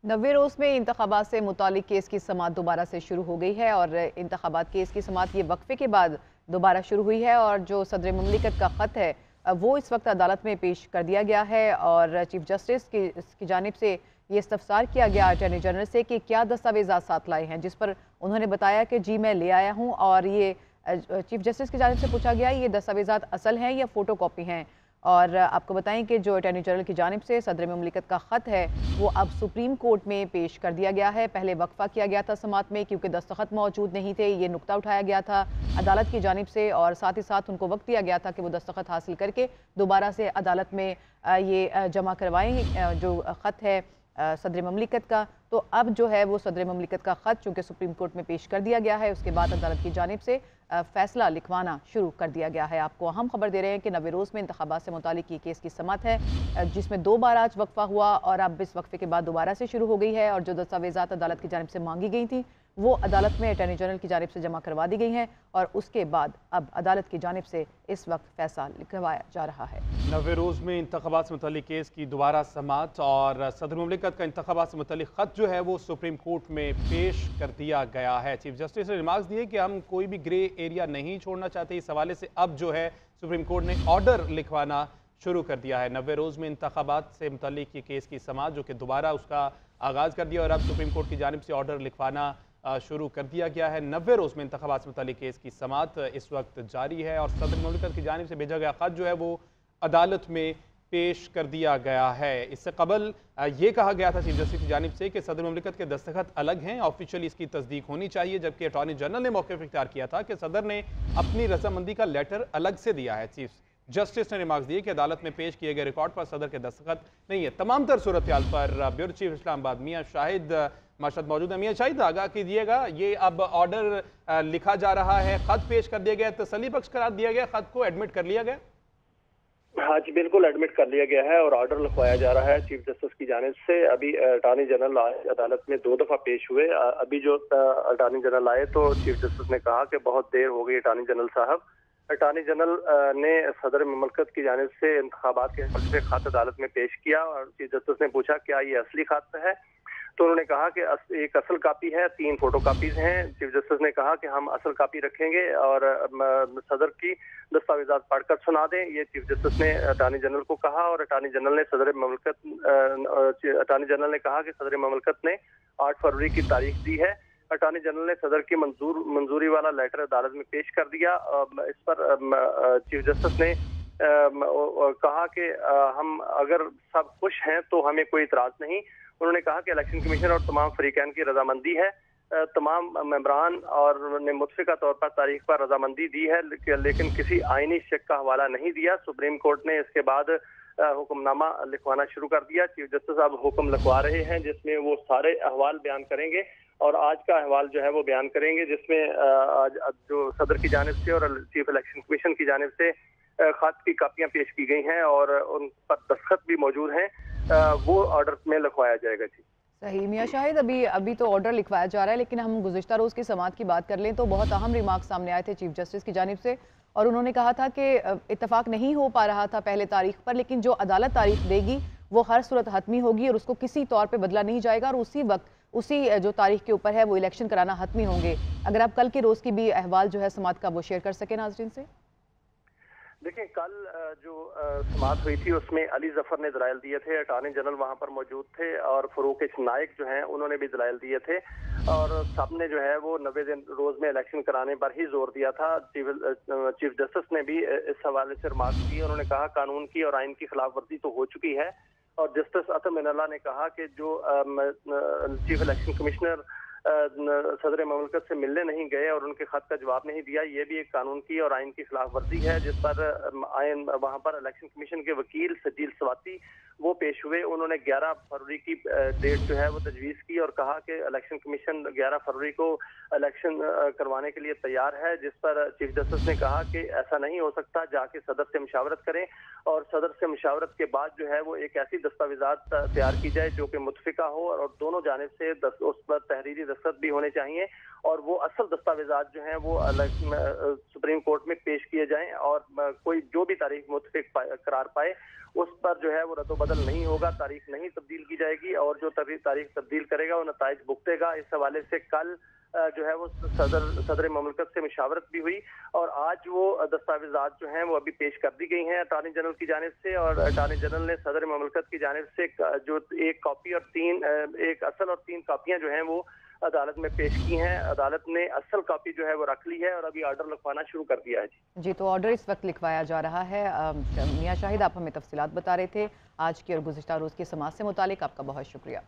90 रोज़ में इंतखाबात से मुतालिक केस की समाअत दोबारा से शुरू हो गई है और इंतखाबात केस की समाअत ये वक्फे के बाद दोबारा शुरू हुई है। और जो सदर मुमलिकत का ख़त है वो इस वक्त अदालत में पेश कर दिया गया है और चीफ जस्टिस की जानिब से ये इस्तफसार किया गया अटॉर्नी जनरल से कि क्या दस्तावेज़ात साथ लाए हैं, जिस पर उन्होंने बताया कि जी मैं ले आया हूँ। और ये चीफ जस्टिस की जानिब से पूछा गया ये दस्तावेज़ात असल हैं या फ़ोटो कॉपी हैं। और आपको बताएं कि जो अटॉर्नी जनरल की जानिब से सदर मुमलिकत का ख़त है वो अब सुप्रीम कोर्ट में पेश कर दिया गया है। पहले वक्फा किया गया था समाअत में क्योंकि दस्तखत मौजूद नहीं थे, ये नुक्ता उठाया गया था अदालत की जानिब से और साथ ही साथ उनको वक्त दिया गया था कि वो दस्तखत हासिल करके दोबारा से अदालत में ये जमा करवाएं जो ख़त है सदर मुमलिकत का। तो अब जो है वो सदर मुमलिकत का ख़त चूँकि सुप्रीम कोर्ट में पेश कर दिया गया है, उसके बाद अदालत की जानिब से फ़ैसला लिखवाना शुरू कर दिया गया है। आपको अहम खबर दे रहे हैं कि 90 रोज़ में इंतखाबात से मुतालिक ये केस की समाअत है जिसमें 2 बार आज वक्फा हुआ और अब इस वक्फे के बाद दोबारा से शुरू हो गई है। और जो दस्तावेज़ात अदालत की जानिब से मांगी गई थी वो अदालत में अटॉर्नी जनरल की जानिब से जमा करवा दी गई हैं और उसके बाद अब अदालत की जानिब से इस वक्त फैसला लिखवाया जा रहा है। 90 रोज़ में इंतखाबात से मुतल्लिक केस की दोबारा समाअत और सदर मुमलिकत का इंतखाबात से मुतल्लिक ख़त जो है वो सुप्रीम कोर्ट में पेश कर दिया गया है। चीफ जस्टिस ने रिमार्क्स दिए कि हम कोई भी ग्रे एरिया नहीं छोड़ना चाहते। इस हवाले से अब जो है सुप्रीम कोर्ट ने ऑर्डर लिखवाना शुरू कर दिया है। 90 रोज़ में इंतखाबात से मुतल्लिक ये केस की समाअत जो कि दोबारा उसका आगाज़ कर दिया और अब सुप्रीम कोर्ट की जानिब से ऑर्डर लिखवाना शुरू कर दिया गया है। 90 रोज़ में इंतखाबात से मुतल्लिक केस की समाअत इस वक्त जारी है और सदर मुमलिकत की जानिब से भेजा गया ख़त जो है वो अदालत में पेश कर दिया गया है। इससे कबल ये कहा गया था चीफ जस्टिस की जानिब से कि सदर मुमलिकत के दस्तखत अलग हैं, ऑफिशियली इसकी तस्दीक होनी चाहिए, जबकि अटॉर्नी जनरल ने मौक़िफ़ इख्तियार किया था कि सदर ने अपनी रजामंदी का लेटर अलग से दिया है। चीफ जस्टिस ने रिमार्क्स दिए कि अदालत में पेश किए गए रिकॉर्ड पर सदर के दस्तखत नहीं है। तमाम तर सूरत हाल पर ब्यूरो चीफ इस्लामाबाद मियाँ शाहिद माशद मौजूद है। मियाँ शाहिद आगाह कीजिएगा, ये अब ऑर्डर लिखा जा रहा है, खत पेश कर दिया गया, तसल्ली बख्श करार दिया गया, खत को एडमिट कर लिया गया? हाँ जी, बिल्कुल एडमिट कर लिया गया है और ऑर्डर लिखवाया जा रहा है चीफ जस्टिस की जानिब से। अभी अटॉर्नी जनरल आए, अदालत में 2 दफ़ा पेश हुए। अभी जो अटॉर्नी जनरल आए तो चीफ जस्टिस ने कहा कि बहुत देर हो गई अटॉर्नी जनरल साहब। अटॉर्नी जनरल ने सदर मुमलिकत की जानिब से इंतखाबात के हवाले से खत अदालत में पेश किया और चीफ जस्टिस ने पूछा क्या ये असली खत है, तो उन्होंने कहा कि एक असल कापी है, 3 फोटो कापीज हैं। चीफ जस्टिस ने कहा कि हम असल कापी रखेंगे और सदर की दस्तावेजात पढ़कर सुना दें। ये चीफ जस्टिस ने अटॉर्नी जनरल को कहा और अटॉर्नी जनरल ने अटॉर्नी जनरल ने कहा कि सदर मुमलिकत ने 8 फरवरी की तारीख दी है। अटॉर्नी जनरल ने सदर की मंजूरी वाला लेटर अदालत में पेश कर दिया। इस पर चीफ जस्टिस ने कहा कि हम अगर सब खुश हैं तो हमें कोई इतराज नहीं। उन्होंने कहा कि इलेक्शन कमीशन और तमाम फरीकैन की रजामंदी है, तमाम मेंबरान और ने मुतफ़िका तौर पर तारीख पर रजामंदी दी है, लेकिन किसी आईनी शक का हवाला नहीं दिया। सुप्रीम कोर्ट ने इसके बाद हुक्मनामा लिखवाना शुरू कर दिया। चीफ जस्टिस अब हुक्म लिखवा रहे हैं जिसमें वो सारे अहवाल बयान करेंगे और आज का अहवाल जो है वो बयान करेंगे, जिसमें आज जो सदर की जानिब से और चीफ इलेक्शन कमीशन की जानिब से खत की कापियां पेश की गई हैं और उन पर दस्तखत भी मौजूद हैं। वो ऑर्डर में लिखवाया जाएगा। जी सही मियाँ शाहिद, अभी अभी तो ऑर्डर लिखवाया जा रहा है, लेकिन हम गुज़िश्ता रोज़ की समाअत की बात कर लें तो बहुत अहम रिमार्क सामने आए थे चीफ जस्टिस की जानिब से और उन्होंने कहा था कि इत्तफाक नहीं हो पा रहा था पहले तारीख पर, लेकिन जो अदालत तारीख देगी वो हर सूरत हतमी होगी और उसको किसी तौर पे बदला नहीं जाएगा और उसी वक्त उसी जो तारीख के ऊपर है वो इलेक्शन कराना हतमी होंगे। अगर आप कल के रोज़ की भी अहवाल जो है समाअत का वो शेयर कर सके नाज़रीन से। देखिए, कल जो समाअत हुई थी उसमें अली जफर ने दलाइल दिए थे, अटॉर्नी जनरल वहां पर मौजूद थे और फरूक नाइक जो हैं उन्होंने भी दलाइल दिए थे और सबने जो है वो 90 दिन रोज में इलेक्शन कराने पर ही जोर दिया था। चीफ जस्टिस ने भी इस हवाले से रिमार्क दिए। उन्होंने कहा कानून की और आइन की खिलाफ वर्जी तो हो चुकी है और जस्टिस अतम इनल्ला ने कहा कि जो चीफ इलेक्शन कमिश्नर सदर मुमलिकत से मिलने नहीं गए और उनके खत का जवाब नहीं दिया, ये भी एक कानून की और आइन की खिलाफ वर्जी है, जिस पर आइन वहां पर इलेक्शन कमीशन के वकील सजील स्वाति वो पेश हुए। उन्होंने 11 फरवरी की डेट जो है वो तजवीज़ की और कहा कि इलेक्शन कमीशन 11 फरवरी को इलेक्शन करवाने के लिए तैयार है, जिस पर चीफ जस्टिस ने कहा कि ऐसा नहीं हो सकता, जाके सदर से मशावरत करें और सदर से मशावरत के बाद जो है वो एक ऐसी दस्तावेजात तैयार की जाए जो कि मुतफिका हो और दोनों जानिब से उस पर तहरीरी दस्तखत भी होने चाहिए और वो असल दस्तावेजात जो हैं वो अलग सुप्रीम कोर्ट में पेश किए जाएं और कोई जो भी तारीख मुतफिक करार पाए उस पर जो है वो रद्दोबदल नहीं होगा, तारीख नहीं तब्दील की जाएगी और जो तारीख तब्दील करेगा वो नताइज भुगतेगा। इस हवाले से कल जो है वो सदर ममलकत से मुशावरत भी हुई और आज वो दस्तावेजात जो हैं वो अभी पेश कर दी गई हैं अटॉर्नी जनरल की जानिब से और अटॉर्नी जनरल ने सदर ममलकत की जानिब से जो एक कॉपी और एक असल और 3 कॉपियां जो हैं वो अदालत में पेश की हैं। अदालत ने असल कॉपी जो है वो रख ली है और अभी ऑर्डर लिखवाना शुरू कर दिया है। जी, तो ऑर्डर इस वक्त लिखवाया जा रहा है। मियां शाहिद, आप हमें तफसीलात बता रहे थे आज की और गुज़िश्ता रोज़ की समात से मुतालिक। आपका बहुत शुक्रिया।